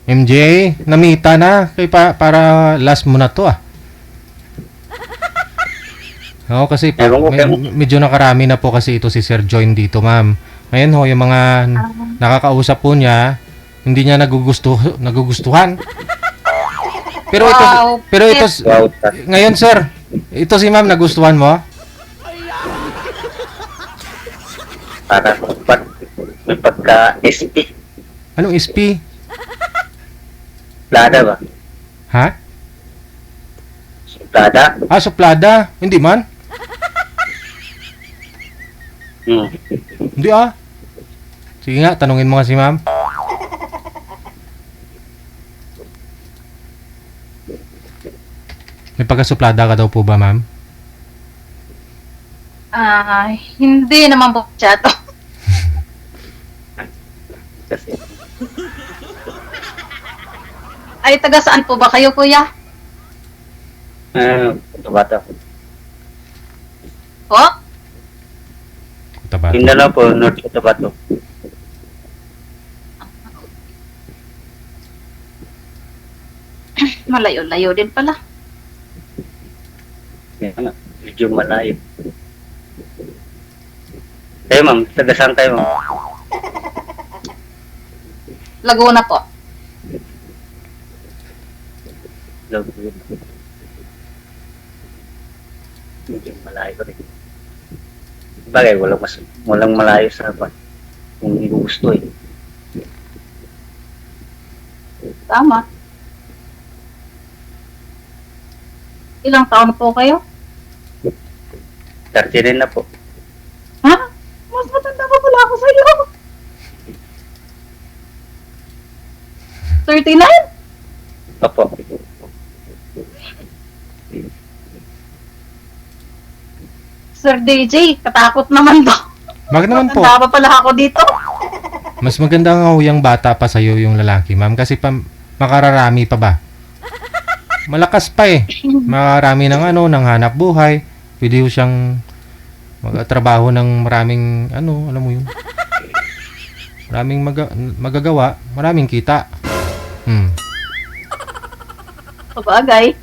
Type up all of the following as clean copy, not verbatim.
MJ, namita na. Kaya para last mo na to ah. Oo, kasi medyo nakarami na po kasi ito si Sir Join dito, ma'am. Ngayon ho, yung mga nakakausap po niya, hindi niya nagugustuhan. Pero ito, ngayon sir, ito si ma'am, nagustuhan mo? Para may pagka-SP. Anong SP? Plada ba? Ha? Plada? Ah, suplada? Hindi man? Hindi ah. Sige nga, tanungin mo nga si ma'am. May pagkasuplada ka daw po ba, ma'am? Hindi naman po siya to. Kasi, Ay, taga saan po ba kayo, kuya? ito bata. Po? Tabato. Mindanao po, North Cotabato. Malayo-layo din pala. Yan nga, medyo malayo. Kayo ma'am, taga saan kayo ma'am? Laguna po. Laguna. Medyo malayo rin. Bagay, walang malayo sa harapan. Kung hindi ko gusto eh. Tama. Ilang taon po kayo? 30 rin na po. Ha? Mas matanda pa pala ako sa iyo. 39? Opo. Sir DJ, katakot naman to. Bakit naman po? Matanda pa pala ako dito. Mas maganda nga ho yung bata pa sa'yo yung lalaki, ma'am. Kasi makararami pa ba? Malakas pa eh. Makarami ng ng hanap buhay. Pwede ho siyang magtrabaho ng maraming, alam mo yun. Maraming magagawa. Maraming kita. Sabagay.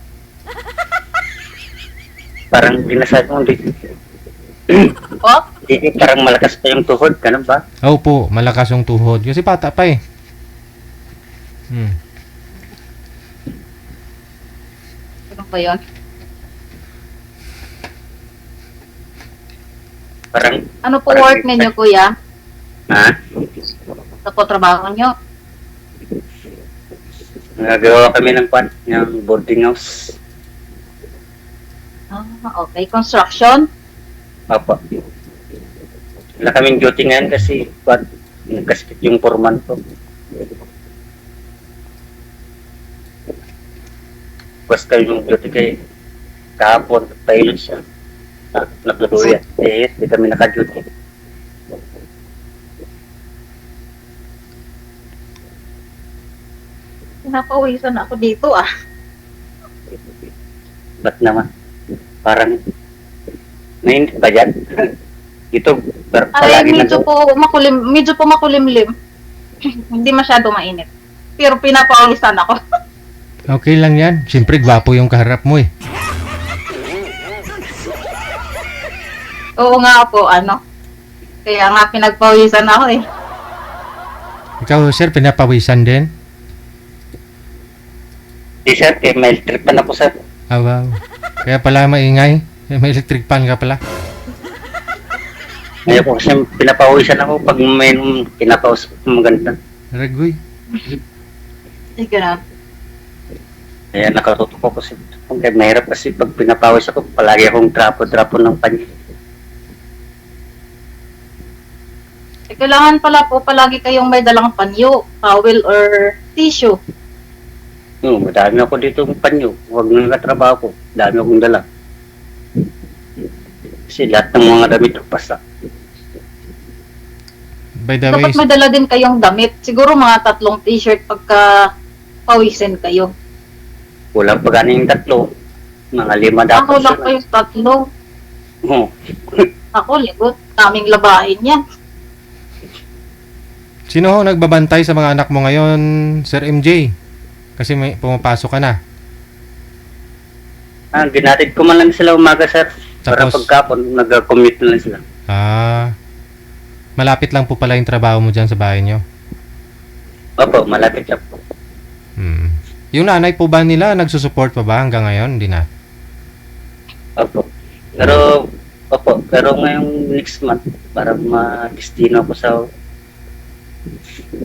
Parang binasabi mo dito. Po? Hindi, parang malakas pa yung tuhod, ganun ba? Oo po, malakas yung tuhod. Kasi bata pa eh. Ano ba yun? Parang, Ano po work ninyo, kuya? ha? Ano po trabaho nyo? Nagagawa kami ng boarding house. Okay. Construction? Opo. Wala kaming duty ngayon kasi nagkasakit yung foreman ko. Basta yung duty kay kahapon, pilot siya. Nagluduya. Di kami naka-duty. Pinapawisan ako dito ah. Ba't naman? Parang mainit ba dyan? Ito, Ay, palagi na medyo po makulimlim. Hindi masyado mainit. Pero pinapawisan ako. Okay lang yan. Siyempre, gwapo yung kaharap mo eh. Oo nga po, Kaya nga pinagpawisan ako eh. Ikaw, sir, pinapawisan din? Di sir, kaya may electric pan ako sir. Ah, wow. Kaya pala maingay. May electric fan ka pala. Ngayon po kasi pinapawisan ako pag may pinapawis maganda. Ragoy. Sige na. Kaya nakatutok ko kasi. Kaya mahirap kasi pag pinapawis ako, palagi akong drapo ng panyo. Kailangan pala po palagi kayong may dalang panyo, towel or tissue. No, madami ako dito ng panyo. Huwag nang nakatrabaho ko. Dami akong dala. Kasi lahat ng mga damit ko basta. By the way, Dapat may dala din kayong damit. Siguro mga 3 t-shirt pagka pawisin kayo. Kulang pa ganing 3. Mga 5 dapat. Ako lang kayo 3. Oo. Ako, ligot. Kaming labahin yan. Sino ho nagbabantay sa mga anak mo ngayon, Sir MJ? Kasi may pumapasok ka na. Ginatid ko man lang sila umaga, sir. Para Tapos? pagkapon, nag-commute na lang sila. Malapit lang po pala yung trabaho mo dyan sa bahay nyo. Opo, malapit siya po. Yung nanay po ba nila, nagsusupport pa ba hanggang ngayon? Hindi na. Opo. Pero ngayong next month, para ma-destino ako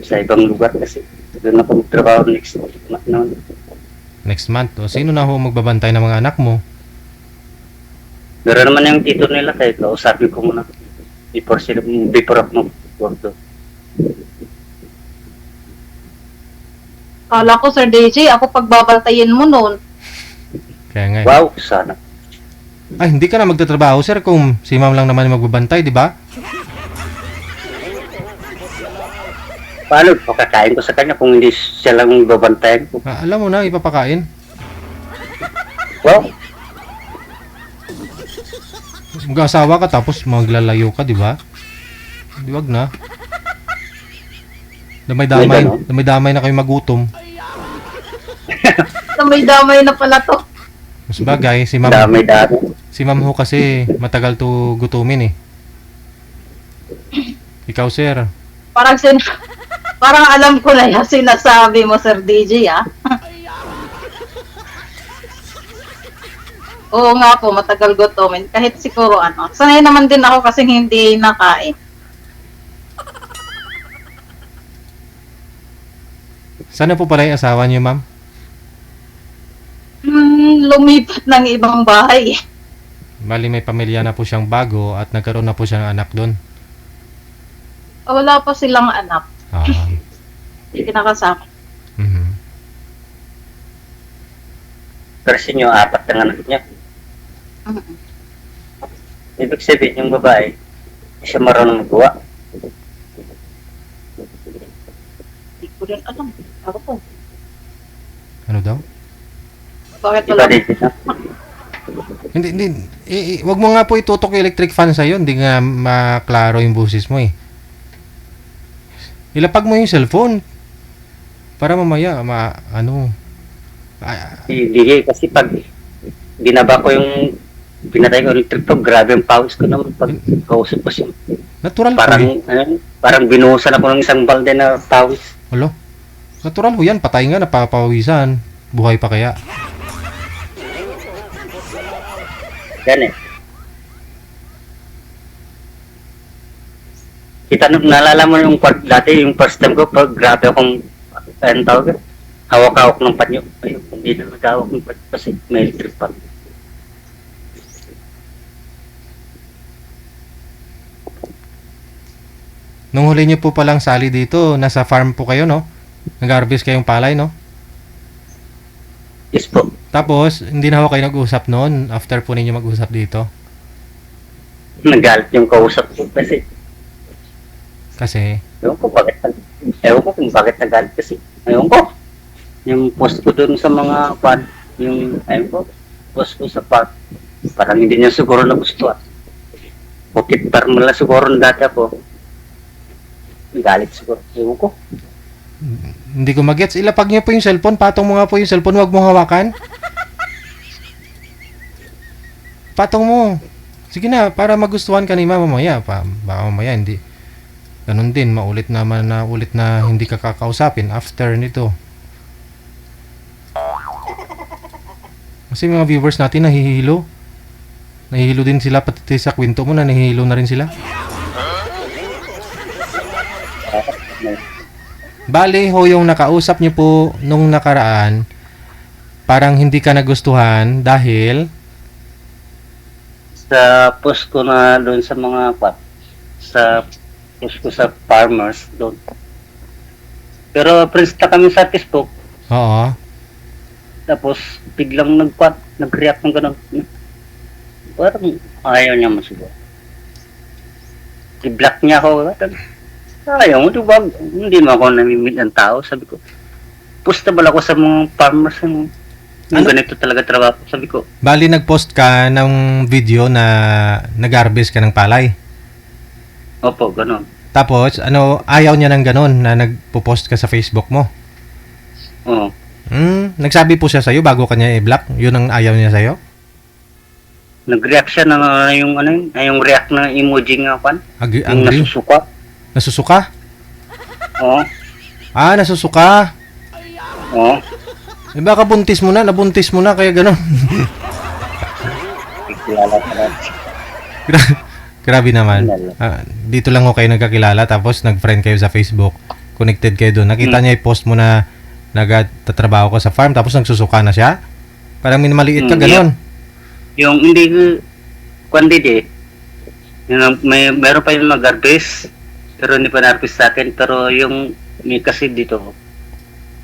sa ibang lugar kasi doon ako magtrabaho next month noon. Next month. O sino na ho magbabantay ng mga anak mo? Pero naman yung tito nila, kaya kausapin ko muna before ako mag-work doon. Kala ko, Sir DJ, ako pagbabantayin mo noon. Kaya nga. Wow, sana. Ay, hindi ka na magtatrabaho, sir, kung si ma'am lang naman yung magbabantay, di ba? Paano pakakain ko sa kanya kung hindi siya lang babantayan ko? Alam mo na, ipapakain. Wow, Mag-asawa ka tapos maglalayo ka, di ba? Di wag na. Damay-damay na kayo magutom. Damay-damay na pala to. Mas bagay, si ma'am ho kasi matagal to gutumin eh. Ikaw, sir. Parang alam ko na yung sinasabi mo, Sir DJ, ah. Oo nga po, matagal gutumin. Kahit siguro sanay naman din ako kasi hindi nakain. Sana po pala yung asawa niyo, ma'am? Lumipat ng ibang bahay. Bali may pamilya na po siyang bago at nagkaroon na po siya ng anak doon. Wala pa silang anak. Hindi kinakasama. Mhm. Kasi nyo, 4 ng anak niya. Mhm. Ibig sabihin yung babae, hindi siya marunong magawa. Hindi ko rin alam. Ako po. Ano daw? Bakit Iba wala? din siya. Hindi. Wag mo nga po itutok yung electric fan sa'yo. Hindi nga maklaro yung boses mo eh. Ilapag mo yung cellphone. Para mamaya, Hindi, kasi pag binaba ko yung pinatay ko electric to, grabe ang pawis ko naman pag kausap ko siya. natural po eh. Parang binuhusan ako ng isang balde na pawis. Alo? Natural ho yan. Patay nga, napapawisan. Buhay pa kaya. Yan eh. Naalala mo yung dati, yung first time ko, pag grabe akong, anong tawag, hawak-hawak ng panyo. Ayun, hindi na nag-hawak ng panyo kasi may electric pan. Nung huli niyo po palang sali dito, nasa farm po kayo, no? Nag-harvest kayong palay, no? Yes po. Tapos, hindi na ho kayo nag-usap noon after po ninyo mag-usap dito. Nagalit yung kausap ko kasi. Kasi, Ewan ko kung bakit nagalit kasi. Ewan ko. Yung post ko dun sa mga fan, post ko sa park, parang hindi niya siguro nagustuhan. Bukit parang mala siguro na dati ako. Galit siguro. Ewan ko. hindi ko magets. Ilapag niyo po yung cellphone. Patong mo nga po yung cellphone. Huwag mong hawakan. Patong mo. Sige na, para magustuhan ka ni mama mamaya. Baka mamaya hindi. Ganun din, ulit na hindi ka kakausapin after nito. Kasi mga viewers natin nahihilo. Nahihilo din sila pati sa kwento mo na nahihilo na rin sila. Bale ho yung nakausap niyo po nung nakaraan, parang hindi ka nagustuhan dahil Sa post ko na doon sa mga sa post ko sa farmers doon. Pero friends na kami sa Facebook. oo. Tapos biglang nag-react ng gano'n. Parang ayaw niya mo siguro. I-block niya ako. Ayaw mo, diba? Hindi mo ako namimit ng tao. Sabi ko, postable ako sa mga farmers yung ganito talaga trabaho. Sabi ko, Bali nag-post ka ng video na nag-harvest ka ng palay. opo, gano'n. Tapos, ano, ayaw niya ng ganun na nagpo-post ka sa Facebook mo. Oo. Nagsabi po siya sa'yo bago kanya i-block? Yun ang ayaw niya sa'yo? Nag-react siya ng yung ano yun, yung react na emoji nga pan. Yung Angry? nasusuka. Nasusuka? Oo. Nasusuka. Oo. Baka buntis mo na, nabuntis mo na, kaya ganun. Kilala ka na. Grabe naman. Dito lang ako kayo nagkakilala, tapos nag-friend kayo sa Facebook. Connected kayo doon. Nakita niya i-post mo na nagtatrabaho ka sa farm, tapos nagsusuka na siya. Parang minamaliit ka, ganun. Yung hindi ko, quantity, meron pa yung mag-harvest, pero hindi pa na-harvest sa akin, pero yung may kasi dito,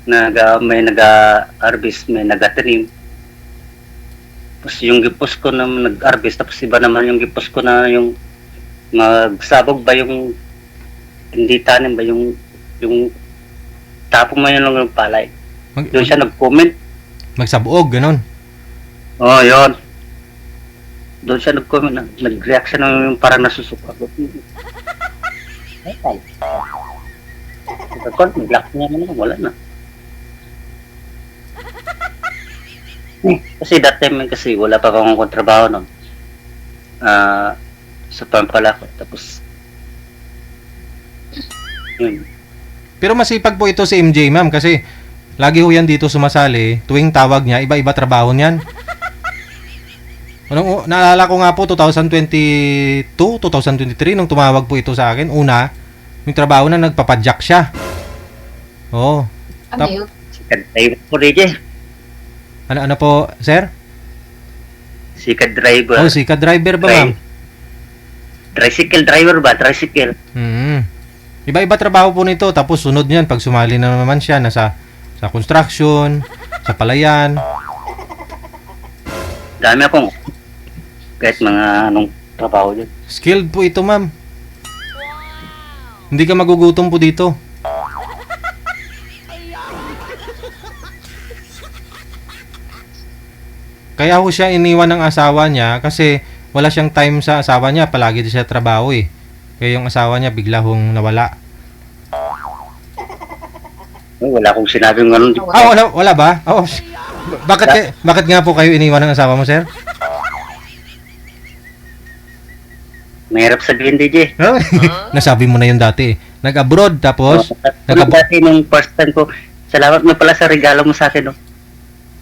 may nag-harvest, may nag-tanim. Tapos yung gipost ko na nag-harvest, tapos iba naman yung gipost ko na yung magsabog ba yung hindi tanim ba yung tapong mo yun lang yung palay. Doon siya nag-comment. Magsabuog, ganun. Oo, yun. Doon siya nag-comment, nag-react siya ng parang nasusuka. Okay. Nag-block niya naman, wala na. Kasi that time kasi wala pa akong kontrabaho nun. Sa farm pala ako. Tapos, yun. Pero masipag po ito si MJ, ma'am, kasi lagi ho yan dito sumasali. Tuwing tawag niya, iba-iba trabaho niyan. Naalala ko nga po, 2022, 2023, nung tumawag po ito sa akin, una, yung trabaho na nagpapadyak siya. Oo. Ano yun? Sikat driver po, DJ. Ano po, sir? Sikat driver. Oh, sikat driver ba, ma'am? Tricycle driver ba? Tricycle. Iba-iba trabaho po nito. Tapos sunod niyan, pag sumali na naman siya, sa construction, sa palayan. Dami akong kahit mga anong trabaho dyan. Skilled po ito, ma'am. Hindi ka magugutom po dito. Kaya ho siya iniwan ng asawa niya kasi wala siyang time sa asawa niya. Palagi din siya trabaho eh. Kaya yung asawa niya bigla hong nawala. Wala akong sinabing ganun. Wala ba? Oh, bakit nga po kayo iniwan ng asawa mo, sir? Mahirap sabihin, DJ. Nasabi mo na yun dati. Nag-abroad tapos Dati nung first time ko, salamat mo pala sa regalo mo sa akin. No?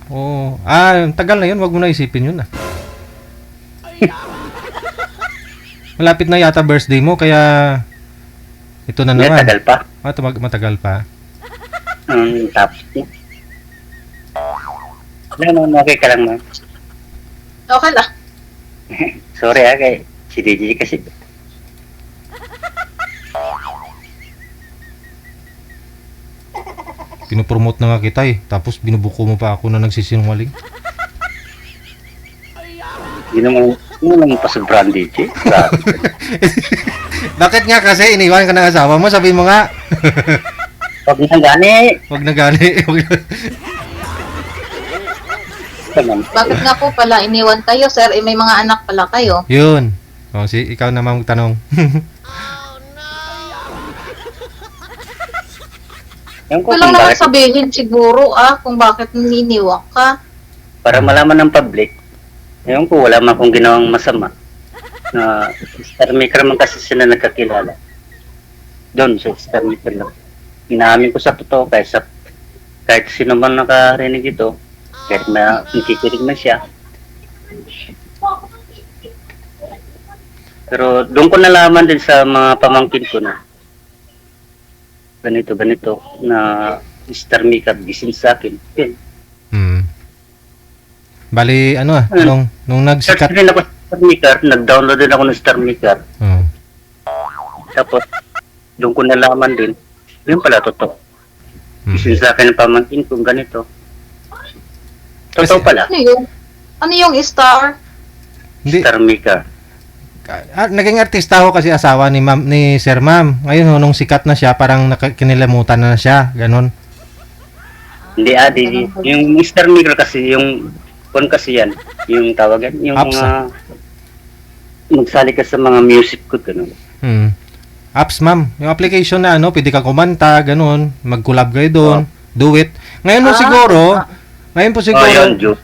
Oh, tagal na yun, wag mo na isipin yun. Malapit na yata birthday mo, kaya ito na naman. Matagal pa. Matagal pa. Tapos. Okay ka lang, ma'am. Okay lang. Sorry kay si DJ kasi. Pinopromote na nga kita eh. Tapos binubuko mo pa ako na nagsisinungaling. Hindi naman pa sa brand DJ. Bakit nga kasi iniwan ka ng asawa mo? Sabi mo nga. Huwag na gani. Huwag na gani. Bakit nga po pala iniwan kayo, sir? May mga anak pala kayo. Yun. Ikaw naman magtanong. Ito lang naman sabihin siguro kung bakit niniwak ka. Para malaman ng public, ewan ko, wala man akong ginawang masama. Star Maker man kasi sila nagkakilala. Doon sa Star Maker lang. Inaamin ko sa totoo kahit sino man nakarinig ito, kahit nakikinig na siya. Pero doon ko nalaman din sa mga pamangkin ko na ganito na Star Maker gising sa akin. Okay. Bali, nung nagsikat. Search din ako sa Star Maker, nag-download din ako ng Star Maker. Tapos, doon ko nalaman din, yun pala totoo. Gising sa akin ng pamangkin kung ganito. Totoo pala. Ano yung Star? Star Maker. Naging artista ho kasi asawa ni Sir Ma'am. Ngayon nung sikat na siya, parang kinilamutan na siya, ganon. Hindi yung Star Maker kasi yung kasi yan, yung tawagan, yung mga magsali ka sa mga music ko, gano'n. apps, ma'am. Yung application na ano, pwede ka kumanta, ganun. Mag-collab kayo doon. Do it. Ngayon po siguro, Yun, Joe.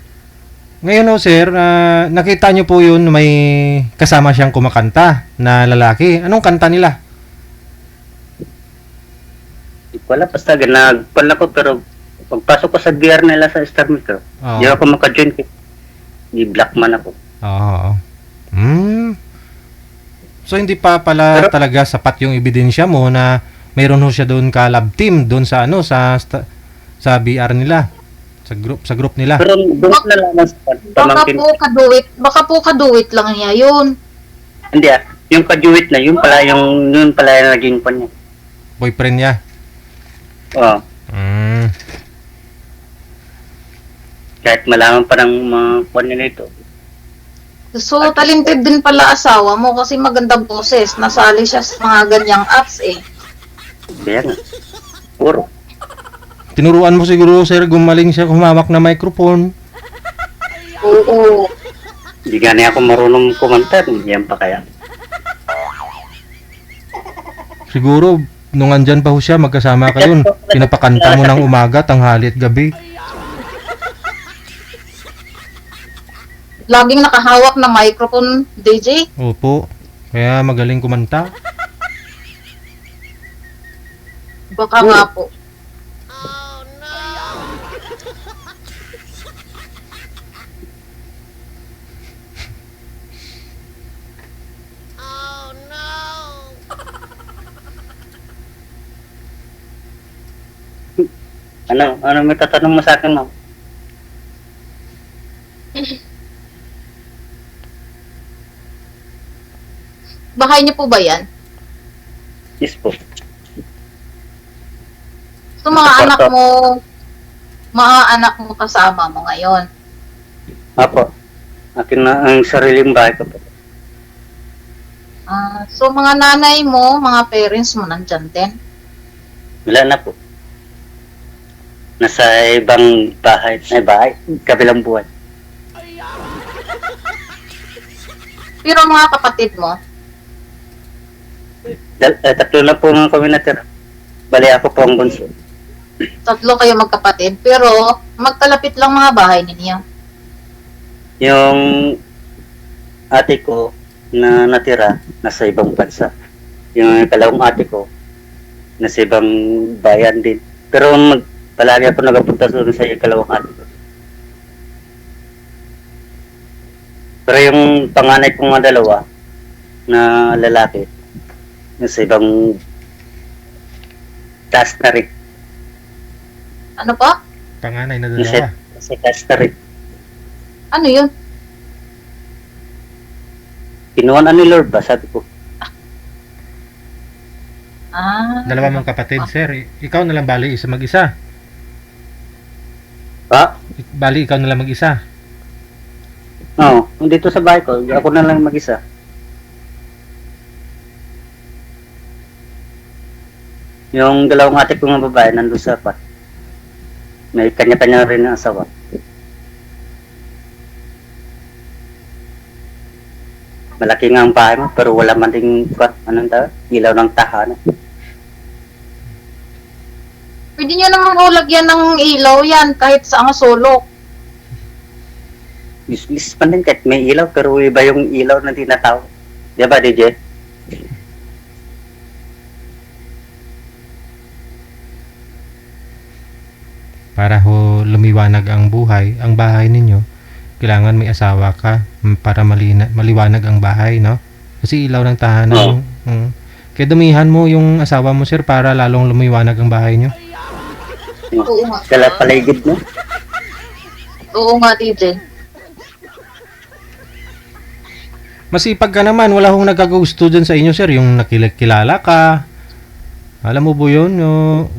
ngayon sir, nakita nyo po yun, may kasama siyang kumakanta na lalaki. Anong kanta nila? Wala, basta nagpan ako, pero pagpasok ko sa VR nila sa Star Metro, Oo. di ako maka-join. Di black man ako. Oo. So, hindi pa pala Pero- talaga sapat yung ebidensya mo na mayroon ho siya doon ka-lab team doon sa ano, sa BR nila. Sa group nila. Pero doon na lang sa pamangkin. Baka po kaduwit lang niya yun. Hindi yung kajuwit na, yun pala yung naging pan niya. Boyfriend niya. Oo. Kahit malaman pa ng mga pan niya nito. So, talented din pala asawa mo kasi magandang boses. Nasali siya sa mga ganyang apps eh. Kaya nga. Puro. Tinuruan mo siguro, sir, gumaling siya humawak na microphone. Oo. Hindi nga niya ako marunong kumantar. Yan pa kaya. Siguro, nung andyan pa ho siya, magkasama kayo, pinapakanta mo ng umaga, tanghali at gabi. Laging nakahawak na microphone, DJ. Opo. Kaya magaling kumanta. Baka nga po. Ano may tatanong mo sa akin, ma'am? Bahay niyo po ba yan? Yes po. So, mga anak mo kasama mo ngayon. Apo. Akin na ang sariling bahay ko po. So, mga nanay mo, mga parents mo nandyan din. Wala na po. Nasa ibang bahay. Kabilang buhay. Pero mga kapatid mo, Tatlo na po mga kami natira. Bali ako po ang bunso. 3 kayo magkapatid, pero magkalapit lang mga bahay ninyo. Yung ate ko na natira, nasa ibang bansa. Yung kalawang ate ko, nasa ibang bayan din. Pero palagi ako nagapunta doon sa ikalawang ate ko. Pero yung panganay kong mga dalawa na lalaki, nasa ibang taas na rin. Ano pa? Panganay na dalawa. Nasa taas na rin. Ano yun? Kinuha ni Lord ba? Sabi ko. Dalawa mong kapatid, sir. Ikaw na lang bali isa mag-isa. Ha? Bali ikaw na lang mag-isa. Oo. Dito sa bahay ko, ako na lang mag-isa. Yung dalawang ate ko mga babae nandun sa pat. May kanya-kanya rin ang asawa. Malaki nga ang bahay mo, pero wala man ding ilaw ng tahanan. Pwede nyo naman ulagyan ng ilaw yan kahit sa ang sulok. Useless man din kahit may ilaw, pero iba yung ilaw na tinatawag. Di ba, DJ? Para ho lumiwanag ang buhay, ang bahay ninyo, kailangan may asawa ka para maliwanag ang bahay, no? Kasi ilaw ng tahanan. Kaya dumihan mo yung asawa mo, sir, para lalong lumiwanag ang bahay nyo. Oo nga. Kala paligid mo. Oo nga, DJ. Masipag ka naman, wala hong nagkagusto dyan sa inyo, sir, yung nakilala ka. Alam mo po yun,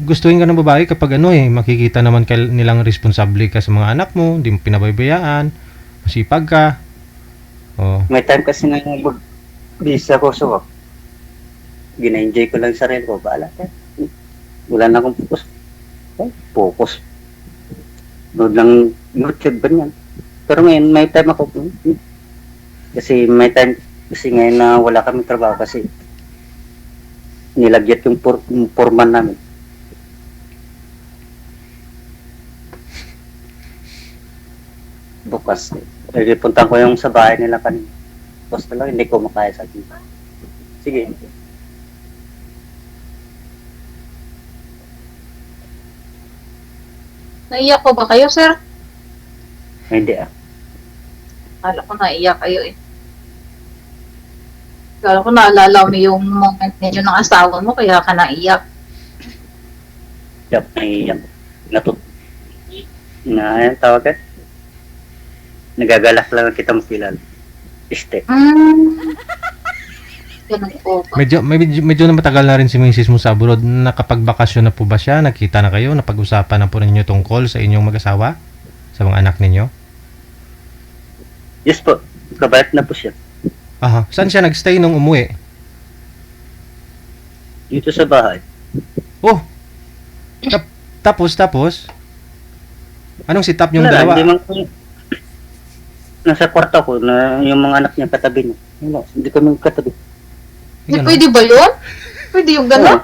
gustuhin ka ng babae kapag makikita naman nilang responsable ka sa mga anak mo, hindi mo pinabaybayaan, masipag ka. Oh. May time kasi na busy ako sa work. Gina-enjoy ko lang sarili ko. Baala ka. Wala na akong focus. Focus. Nood lang YouTube ba niyan. Pero ngayon, may time ako. Kasi may time, kasi ngayon na wala kami trabaho kasi nilagyat yung foreman namin. Bukas. Punta ko yung sa bahay nila kanina. Tapos talaga hindi ko makaya sa akin. Sige. Naiyak ko ba kayo, sir? Hindi ah. Kala ko naiyak kayo eh. Kala ko naalala mo yung moment ninyo ng asawa mo, kaya ka naiyak. Yup, naiiyak. Yan, tawagan. Nagagalak lang kita makilala. Este. Ganun po ba? Medyo na matagal na rin si Mrs. mo sa abroad. Nakapagbakasyon na po ba siya? Nakita na kayo? Napag-usapan na po ninyo tungkol sa inyong mag-asawa? Sa mga anak ninyo? Yes po. Kabayat na po siya. Aha. Saan siya nagstay nung umuwi? Dito sa bahay. Oh! Tapos? Anong sit-up yung Wala, dalawa? Hindi man po. Nasa kwarto ko na yung mga anak niya katabi niya. Wala, hindi kami katabi. Hindi Ganun. pwede ba yun? Pwede yung gano'n?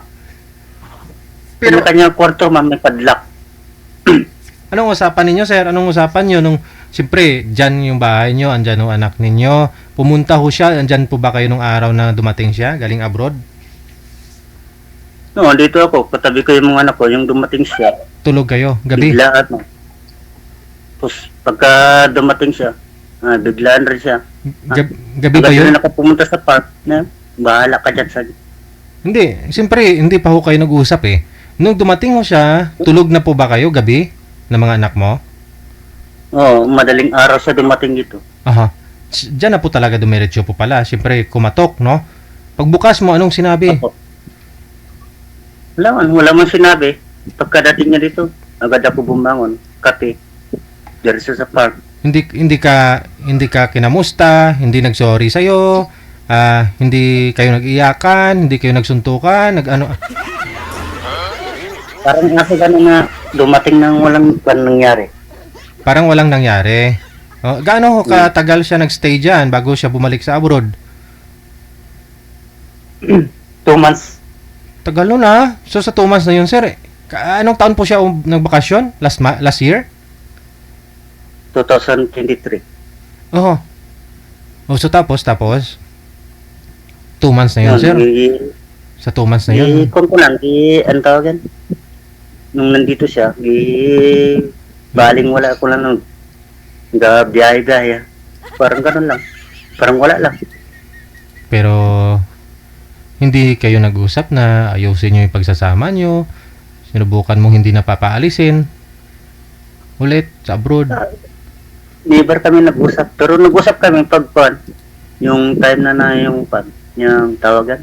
Pero kanya kwarto, ma'am, may padlock. Anong usapan ninyo, sir? Anong usapan nyo nung, siyempre, dyan yung bahay nyo, andyan yung anak ninyo. Pumunta ho siya, andyan po ba kayo nung araw na dumating siya, galing abroad? No, dito ako, katabi ko yung mga anak ko, yung dumating siya. Tulog kayo, gabi? Biglaan, no. Tapos, pagka dumating siya, biglaan rin siya. Gabi ba Hanggang yun? sila nakapumunta sa park, na, bahala ka dyan sa... Hindi, siyempre, hindi pa ho kayo nag-uusap eh. Nung dumating ho siya, tulog na po ba kayo gabi ng mga anak mo? Oo, madaling araw siya dumating dito. Aha. Diyan na po talaga dumiretso po pala. Siyempre, kumatok, no? Pagbukas mo, anong sinabi? Opo. Wala man sinabi. Pagkadating niya dito, agad ako bumangon, kape. Diretso sa park. Hindi ka kinamusta, hindi nagsorry sa hindi kayo nag-iyakan, hindi kayo nagsuntukan, nag-ano. Parang kasi gano'n nga, dumating nang walang nangyari. Parang walang nangyari. Oh, gaano ho katagal siya nagstay diyan bago siya bumalik sa abroad? 2 months, Tagal nun ah. So sa 2 months na yun, sir. Anong taon po siya nagbakasyon? Last year? 2023. Oo. Oh, so tapos 2 months na yun, sir. Sa 2 months na yun. Kung ko lang, ano tawagan? Nung nandito siya, baling wala ko lang nung biyahe. Parang gano'n lang. Parang wala lang. Pero hindi kayo nag-usap na ayusin nyo yung pagsasama nyo. Sinubukan mong hindi na papaalisin. Ulit sa abroad. Never kami nag-usap. Pero nag-usap kami pag yung time na yung yung tawagan.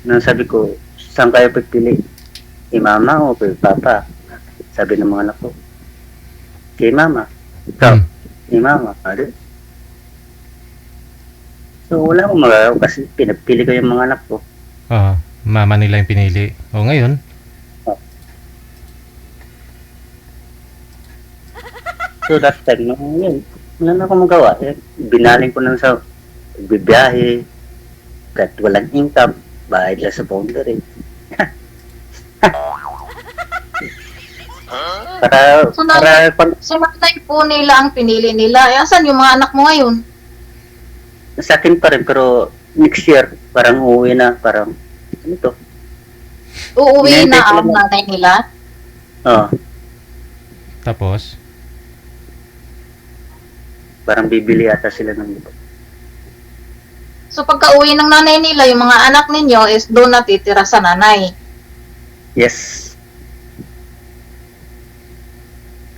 Na sabi ko, saan kayo pagpili? Kay mama o kay papa? Sabi ng mga anak ko. Kay mama. Ikaw? Kay mama. Ano? So wala akong magagawa kasi pinapili ko yung mga anak ko. Mama nila yung pinili. O ngayon, So that time, yun, wala na akong magawa. Binaling ko na sa bibiyahe, kahit walang income, bayad lang sa boundary. para, So, para, Si Matay po nila ang pinili nila. Eh, asan yung mga anak mo ngayon? sa akin pa rin, pero next year, parang uuwi na, parang, ano to? Uuwi Hinihintay na ko ang lang. nanay nila? Oh, tapos, parang bibili ata sila ng ito. So pagka uwi ng nanay nila, yung mga anak ninyo is doon natitira sa nanay. Yes.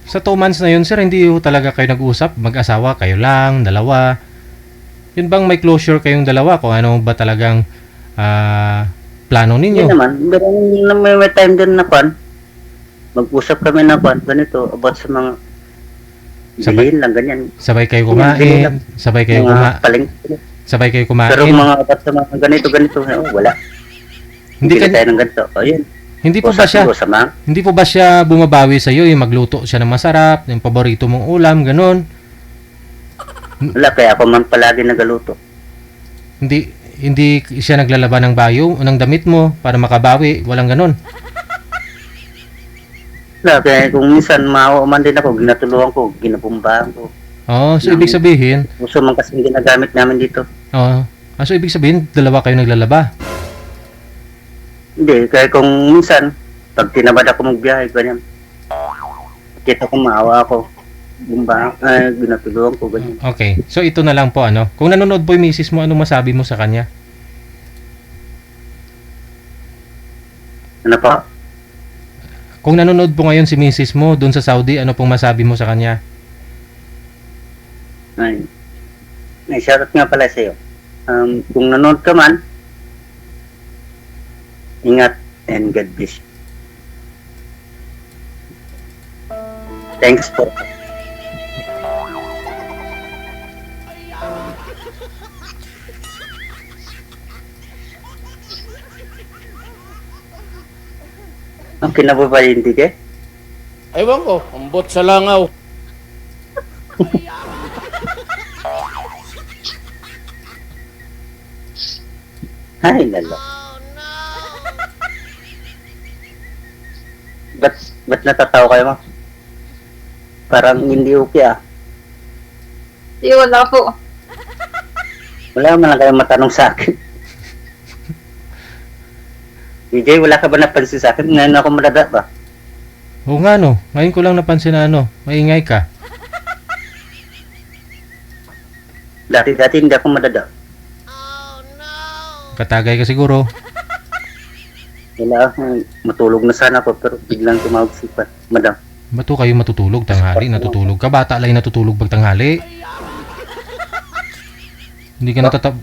sa 2 months na yun, sir, hindi ho talaga kayo nag-usap? Mag-asawa, kayo lang, dalawa? Yun bang may closure kayong dalawa? Kung ano ba talagang plano Hindi ninyo? naman, pero may time din na mag-usap kami na ganito, about sa mga bilihin lang, ganyan. Sabay kayo Hindi kumain, sabay kayo sabay kayo Pero kumain. mga about sa mga ganito, wala. Hindi Hindi ka, tayo ng ganito. O yun. hindi po ba siya Sama. Hindi po ba siya bumabawi sa iyo, yung magluto siya ng masarap, yung paborito mong ulam, ganun? Wala, kaya ako man palagi nagaluto. Hindi hindi siya naglalaba ng bayo o ng damit mo para makabawi. Walang ganun. Wala, kaya kung minsan maawa man din ako, ginatulungan ko, ginapumbahan ko. Oh, so ibig sabihin, Gusto man kasi ginagamit namin dito. so ibig sabihin, dalawa kayo naglalaba. Hindi, kaya kung minsan, pag tinabad ako magbiyahe, ganyan. Kita ko maawa ako. Ginatulungan ko, ganyan. Okay. So ito na lang po ano. Kung nanonood po yung misis mo, ano masabi mo sa kanya? Ano pa? Kung nanonood po ngayon si misis mo doon sa Saudi, ano pong masabi mo sa kanya? Ay, shoutout nga pala sa'yo. Kung nanonood ka man, ingat and God bless you. Thanks po. Ang kinababalinti ka? Ewan ko, ambot sa langaw. Ay, lalo. Ba't natatawa kayo, ma? Parang hindi okay, ah. Di, wala po. Wala man lang kayong matanong sa akin. DJ, wala ka ba napansin sa akin? Ngayon ako madada ba? Oo nga no. Ngayon ko lang napansin na ano, maingay ka. Dati hindi ako madada. Katagay ka siguro. Wala, matulog na sana ako pero biglang tumawag si madam. Ba't ho kayo matutulog tanghali? Natutulog ka? Bata lang natutulog pag tanghali. Hindi ka natataba.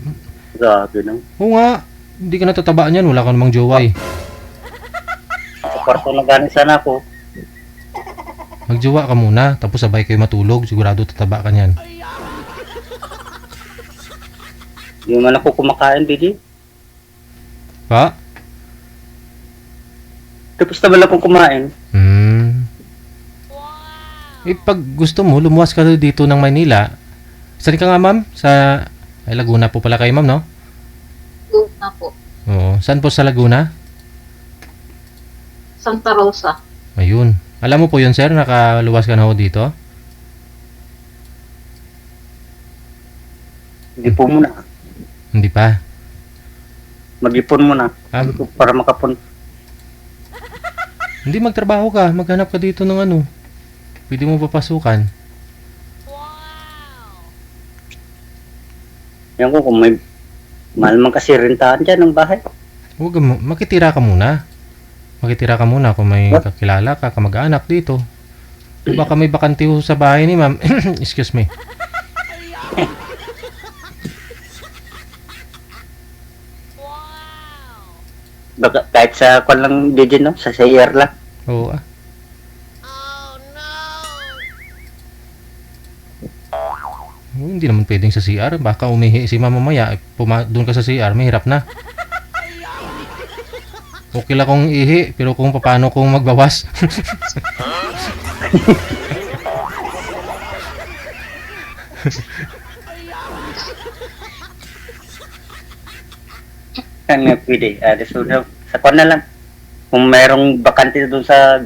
Grabe no. Oo nga. Hindi ka natatabaan yan. Wala ka namang jowa eh. Sa kwarto na galing sana ako. Magjowa ka muna. Tapos sabay kayo matulog. Sigurado tataba ka niyan. Hindi man ako kumakain, DJ. Pa? Tapos naman ako kumain. Eh pag gusto mo, lumuwas ka dito ng Maynila. Saan ka nga ma'am? Sa Laguna po pala kayo ma'am, no? Laguna po. Oo. Saan po sa Laguna? Santa Rosa. Ayun. Alam mo po yun sir, nakaluwas ka na ho dito? Hindi po muna. Hindi pa. Mag-ipon muna. Para makapon. Hindi magtrabaho ka. Maghanap ka dito ng ano. Pwede mo papasukan. Yan ko kung may mahal man kasi rentahan dyan ng bahay. Huwag mo. Makitira ka muna. Makitira ka muna kung may What? kakilala ka, kamag-anak dito. Baka may bakante ho sa bahay ni ma'am. Excuse me. Baka, kahit sa kwan lang DJ no, sa sayer lang. Oo ah. Oh, hindi naman pwedeng sa CR. Baka umihi si mama mamaya. Doon ka sa CR, mahirap na. Okay lang kung ihi, pero kung paano kung magbawas. Ano pwede? So, sa kwan na lang. Kung mayroong bakante doon sa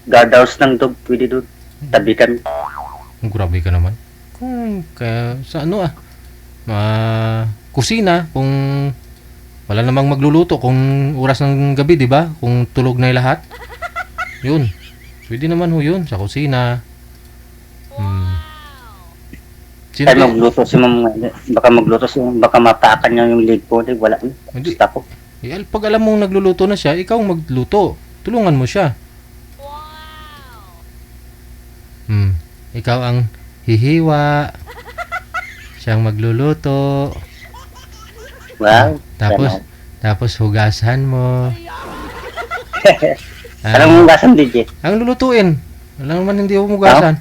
guardhouse ng dog, pwede doon. Tabi kami. Grabe ka naman. Kung kaya sa ano kusina kung wala namang magluluto kung oras ng gabi, 'di ba? Kung tulog na 'yung lahat. 'Yun. Pwede naman ho 'yun sa kusina. Sino Kaya magluto si mama. Baka magluto si baka mapakan niya yung leg ko. Wala na. Hindi. Basta ko. Pag alam mong nagluluto na siya, ikaw magluto. Tulungan mo siya. Ikaw ang hihiwa. Siyang magluluto. Wow. Tapos hugasan mo. Alam mo hugasan, DJ? Ang lulutuin. Wala naman hindi ako hugasan.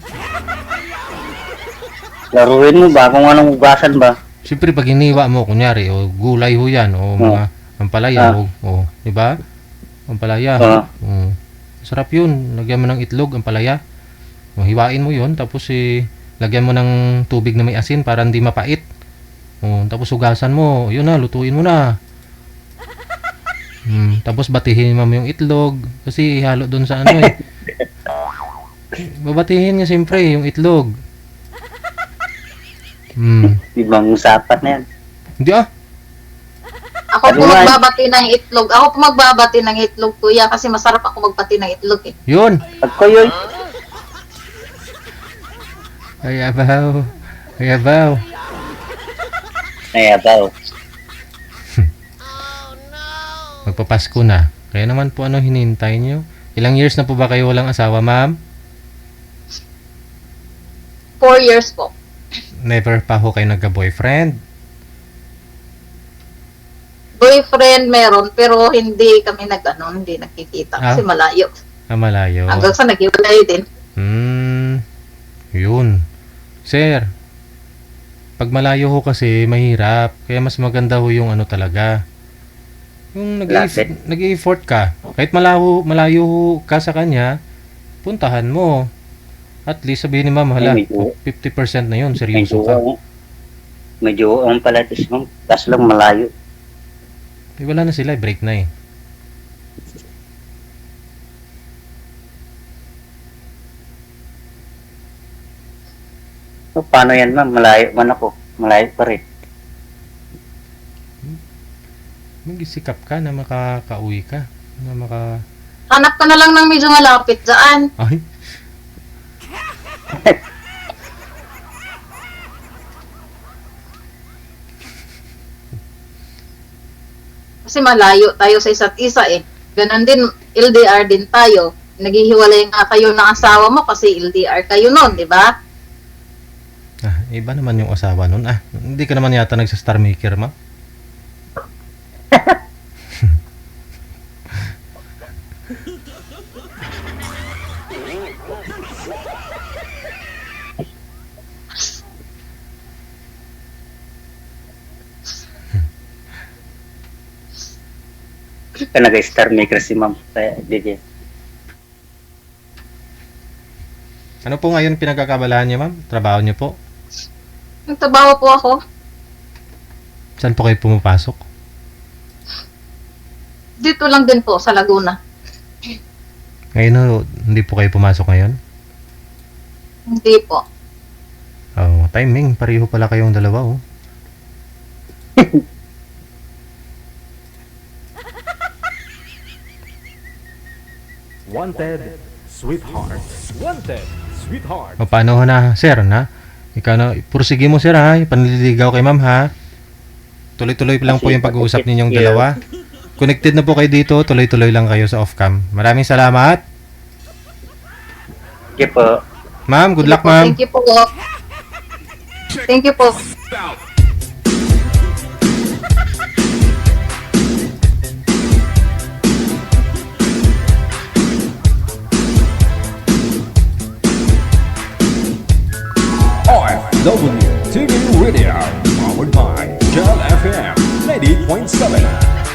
Laruin mo ba? Kung anong hugasan ba? Siyempre pag hiniwa mo, kunyari, o gulay ho yan, o mga ampalaya, o di ba? Ampalaya. Sarap yun. Lagyan mo ng itlog, ampalaya. Hiwain mo yun, tapos lagyan mo ng tubig na may asin para hindi mapait. Tapos hugasan mo. Yun na, lutuin mo na. Tapos batihin mo yung itlog. Kasi ihalo dun sa ano eh. Babatihin nga siyempre yung itlog. Ibang usapan na yan. Hindi ah. Ako po Aluman. magbabati ng itlog. Ako po magbabati ng itlog, kuya, kasi masarap ako magbati ng itlog eh. Yun. Pag ko yun, Ay, abaw. Ay, abaw. ay abaw. Magpapasko na. Kaya naman po ano hinihintay nyo? Ilang years na po ba kayo walang asawa, ma'am? 4 years po. Never pa ho kayo nagka-boyfriend? Boyfriend meron, pero hindi kami hindi nakikita kasi Ah? malayo. Malayo. Hanggang sa naghiwalay din. Yun. Sir, pag malayo ho kasi, mahirap. Kaya mas maganda ho yung ano talaga. Yung Lapit. nag-i-effort ka. Kahit malayo ho ka sa kanya, puntahan mo. At least sabihin ni ma'am, hala, Ay, medyo- 50% na yun, Medyo, seryoso ka. medyo ang pala ito ma'am. Kaso lang malayo. Eh, wala na sila, break na eh. So, paano yan ma'am? Malayo man ako. Malayo pa rin. Mag-isikap ka na makakauwi ka. Na Hanap ka na lang ng medyo malapit dyan. Ay, Kasi malayo tayo sa isa't isa eh. Ganon din, LDR din tayo. Naghihiwalay nga kayo ng asawa mo kasi LDR kayo nun, di ba? iba naman yung asawa nun. Hindi ka naman yata nagsa-star maker, ma? Ka nag-star maker si ma'am. Kaya, DJ. Ano po ngayon pinagkakabalahan niyo, ma'am? Trabaho niyo po? Nagtrabaho po ako. Saan po kayo pumapasok? Dito lang din po sa Laguna. Ngayon, hindi po kayo pumasok ngayon? Hindi po. Oh, timing. Pareho pala kayong dalawa, oh. Wanted, sweetheart. Wanted, sweetheart. O, paano na, sir, na? Ikaw na, pursige mo, sir, ha? Panliligaw kay ma'am, ha? Tuloy-tuloy lang po yung pag-uusap ninyong dalawa. Connected na po kayo dito. Tuloy-tuloy lang kayo sa off-cam. Maraming salamat. Sige po. Ma'am, good luck, ma'am. Thank you po. Thank you po. RFW TV Radio, powered by Gel FM 90.7.